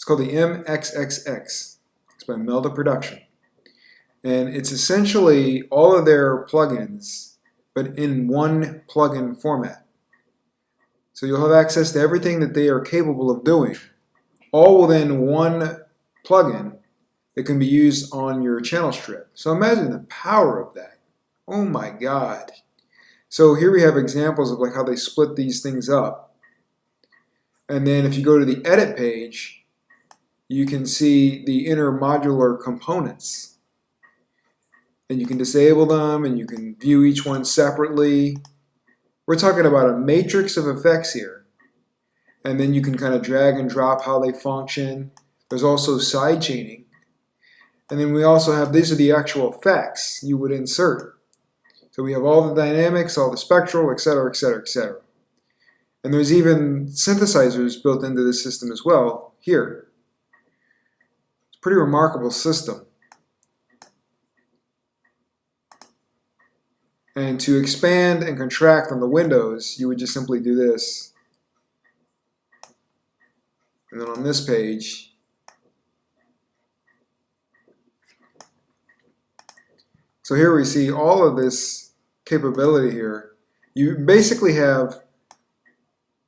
It's called the MXXX. It's by Melda Production. And it's essentially all of their plugins, but in one plugin format. So you'll have access to everything that they are capable of doing, all within one plugin that can be used on your channel strip. So imagine the power of that. Oh my God. So here we have examples of like how they split these things up. And then if you go to the edit page, you can see the inner modular components. And you can disable them and you can view each one separately. We're talking about a matrix of effects here. And then you can kind of drag and drop how they function. There's also side chaining. And then we also have, these are the actual effects you would insert. So we have all the dynamics, all the spectral, etc., etc., etc. And there's even synthesizers built into the system as well here. It's a pretty remarkable system. And to expand and contract on the windows, you would just simply do this. And then on this page, so here we see all of this capability here. You basically have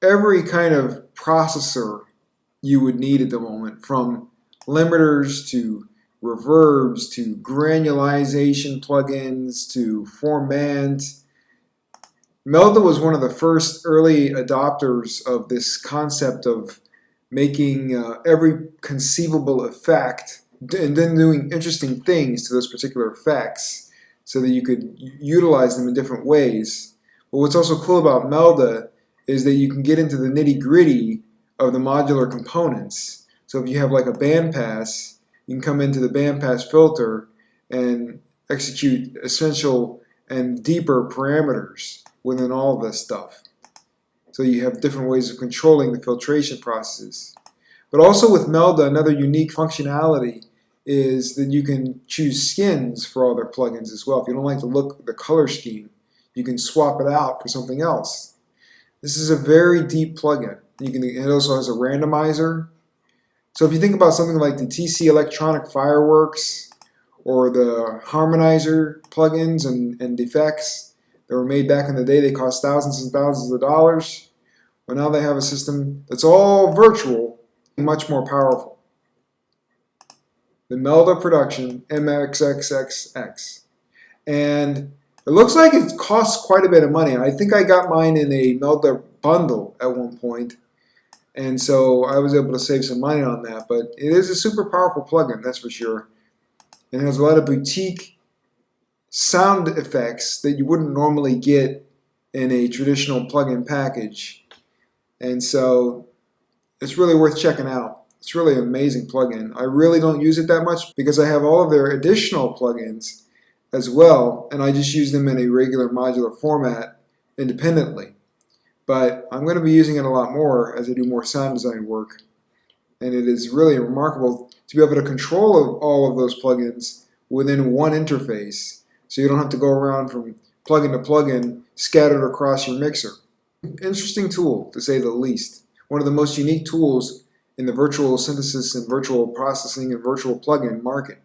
every kind of processor you would need at the moment, from limiters to reverbs to granulization plugins to formant. Melda was one of the first early adopters of this concept of making every conceivable effect and then doing interesting things to those particular effects so that you could utilize them in different ways. But what's also cool about Melda is that you can get into the nitty-gritty of the modular components. So if you have like a bandpass, you can come into the bandpass filter and execute essential and deeper parameters within all of this stuff. So you have different ways of controlling the filtration processes. But also with Melda, another unique functionality is that you can choose skins for all their plugins as well. If you don't like the look of the color scheme, you can swap it out for something else. This is a very deep plugin. It also has a randomizer. So if you think about something like the TC Electronic Fireworks or the Harmonizer plugins and effects that were made back in the day, they cost thousands and thousands of dollars. Well, now they have a system that's all virtual and much more powerful. The Melda Production MXXX. And it looks like it costs quite a bit of money. I think I got mine in a Melda bundle at one point. And so I was able to save some money on that. But it is a super powerful plugin, that's for sure. And it has a lot of boutique sound effects that you wouldn't normally get in a traditional plugin package. And so it's really worth checking out. It's really an amazing plugin. I really don't use it that much because I have all of their additional plugins as well, and I just use them in a regular modular format independently. But I'm going to be using it a lot more as I do more sound design work. And it is really remarkable to be able to control all of those plugins within one interface, so you don't have to go around from plugin to plugin scattered across your mixer. Interesting tool, to say the least. One of the most unique tools in the virtual synthesis and virtual processing and virtual plugin market.